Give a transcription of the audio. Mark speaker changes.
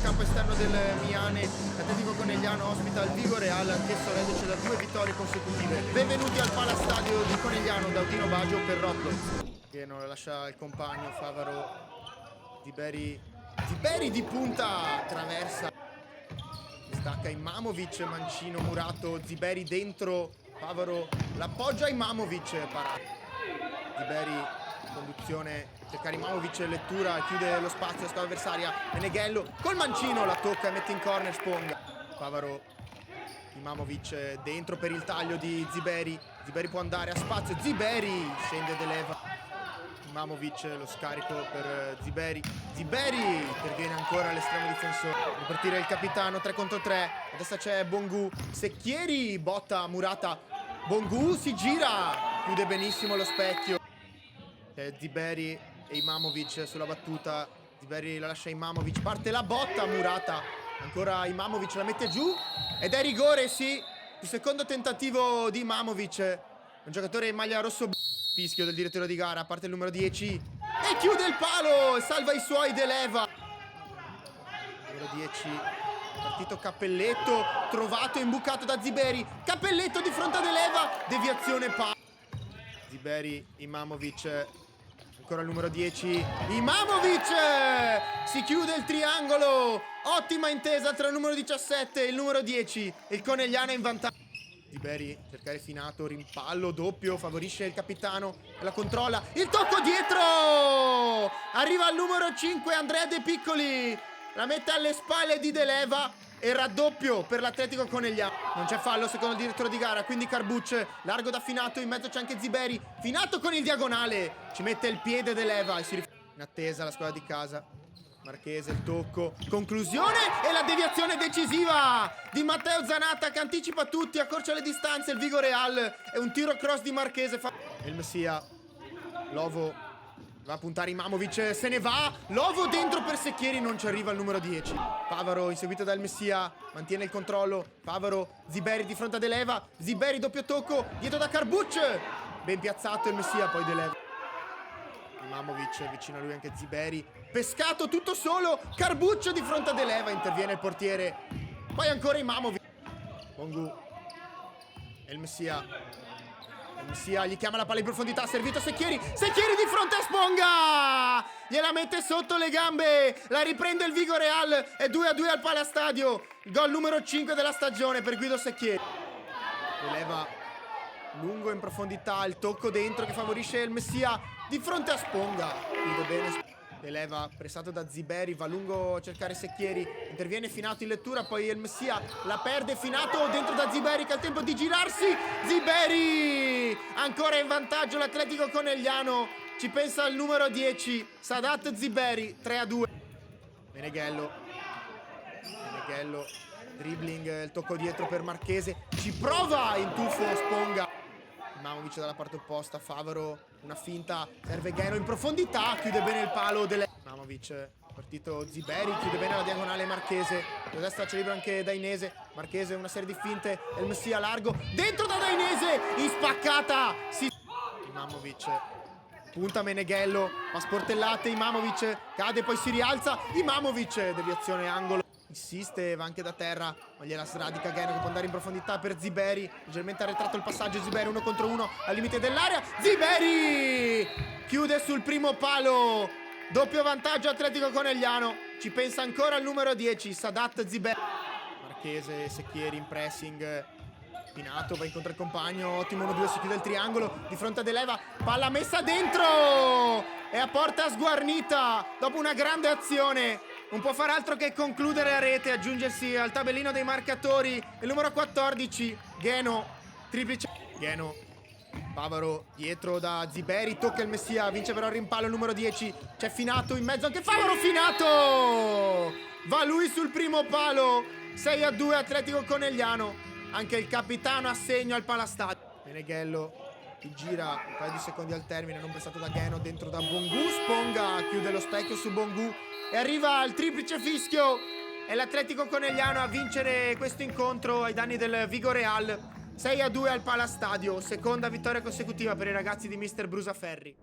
Speaker 1: nel campo esterno del Miane. L'Atletico Conegliano ospita il Vigo Real, anch'esso reduce da 2 vittorie consecutive. Benvenuti al Palastadio di Conegliano da Udino Baggio per Rocklots, che non lascia il compagno. Favaro, Ziberi di punta, traversa, stacca Imamovic, mancino murato, Ziberi dentro, Favaro l'appoggia, Imamovic parato. Ziberi, conduzione, cercare Imamovic, lettura, chiude lo spazio, la squadra avversaria. Meneghello col mancino la tocca e mette in corner Sponga. Favaro, Imamovic dentro per il taglio di Ziberi. Ziberi può andare a spazio, Ziberi scende De Leva. Imamovic, lo scarico per Ziberi. Ziberi interviene ancora all'estremo difensore. Ripartire il capitano, 3 contro 3. A destra c'è Bongu. Secchieri, botta murata. Bongu si gira, chiude benissimo lo specchio. C'è Ziberi e Imamovic sulla battuta. Ziberi la lascia a Imamovic. Parte la botta murata. Ancora Imamovic la mette giù. Ed è rigore, sì. Il secondo tentativo di Imamovic. Un giocatore in maglia rosso. Fischio del direttore di gara, parte il numero 10 e chiude il palo e salva i suoi De Leva. Numero 10, partito Cappelletto, trovato e imbucato da Ziberi. Cappelletto di fronte a De Leva, deviazione palo. Ziberi, Imamovic, ancora il numero 10, Imamovic, si chiude il triangolo. Ottima intesa tra il numero 17 e il numero 10, il Conegliano è in vantaggio. Ziberi, cercare Finato, rimpallo doppio, favorisce il capitano e la controlla. Il tocco dietro! Arriva al numero 5 Andrea De Piccoli, la mette alle spalle di De Leva e raddoppio per l'Atletico Conegliano. Non c'è fallo secondo il direttore di gara, quindi Carbucci, largo da Finato, in mezzo c'è anche Ziberi. Finato con il diagonale, ci mette il piede De Leva e si in attesa la squadra di casa. Marchese, il tocco, conclusione e la deviazione decisiva di Matteo Zanatta che anticipa tutti, accorcia le distanze. Il Vigo Real è un tiro cross di Marchese. Il Messia, Lovo va a puntare Imamovic, se ne va. Lovo dentro per Secchieri, non ci arriva il numero 10. Favaro inseguito dal Messia, mantiene il controllo. Favaro, Ziberi di fronte a De Leva. Ziberi doppio tocco, dietro da Carbucci. Ben piazzato il Messia, poi De Leva. Imamovic, vicino a lui anche Ziberi, pescato tutto solo, Carbuccio di fronte a De Leva, interviene il portiere, poi ancora Imamovic. Bongu e il Messia gli chiama la palla in profondità, servito Secchieri di fronte a Sponga, gliela mette sotto le gambe, la riprende il Vigo Real, è 2-2 al Palastadio, gol numero 5 della stagione per Guido Secchieri. De Leva lungo in profondità, il tocco dentro che favorisce il Messia di fronte a Sponga, chiude bene De Leva, pressato da Ziberi, va lungo a cercare Secchieri, interviene Finato in lettura, poi il Messia la perde, Finato dentro da Ziberi che ha il tempo di girarsi, Ziberi ancora in vantaggio l'Atletico Conegliano, ci pensa il numero 10 Sadat Ziberi, 3-2. Meneghello, dribbling, il tocco dietro per Marchese, ci prova in tuffo Sponga. Imamovic dalla parte opposta, Favaro, una finta, serve Geno in profondità, chiude bene il palo Imamovic, partito Ziberi, chiude bene la diagonale Marchese, da destra c'è libero anche Dainese, Marchese una serie di finte, e il Messia largo, dentro da Dainese, in spaccata, Imamovic, punta Meneghello, fa sportellate, Imamovic, cade poi si rialza, Imamovic, deviazione angolo. Insiste, va anche da terra, ma gliela sradica Geno che può andare in profondità per Ziberi. Leggermente arretrato il passaggio, Ziberi 1 contro 1 al limite dell'area. Ziberi chiude sul primo palo. Doppio vantaggio Atletico Conegliano. Ci pensa ancora il numero 10, Sadat Ziberi. Marchese, Secchieri in pressing. Finato va incontro il compagno, ottimo 1-2, si chiude il triangolo di fronte a De Leva, palla messa dentro e a porta sguarnita dopo una grande azione. Non può far altro che concludere a rete, aggiungersi al tabellino dei marcatori il numero 14, Geno, triplice. Geno, Favaro dietro da Ziberi, tocca il Messia, vince però il rimpallo il numero 10, c'è Finato in mezzo anche Favaro, Finato! Va lui sul primo palo, 6-2 Atletico Conegliano, anche il capitano a segno al Palastadio. Meneghello che gira un paio di secondi al termine, non pressato da Geno, dentro da Bongu, Sponga chiude lo specchio su Bongu e arriva al triplice fischio. È l'Atletico Conegliano a vincere questo incontro ai danni del Vigo Real, 6-2 al Palastadio, seconda vittoria consecutiva per i ragazzi di Mister Brusaferri.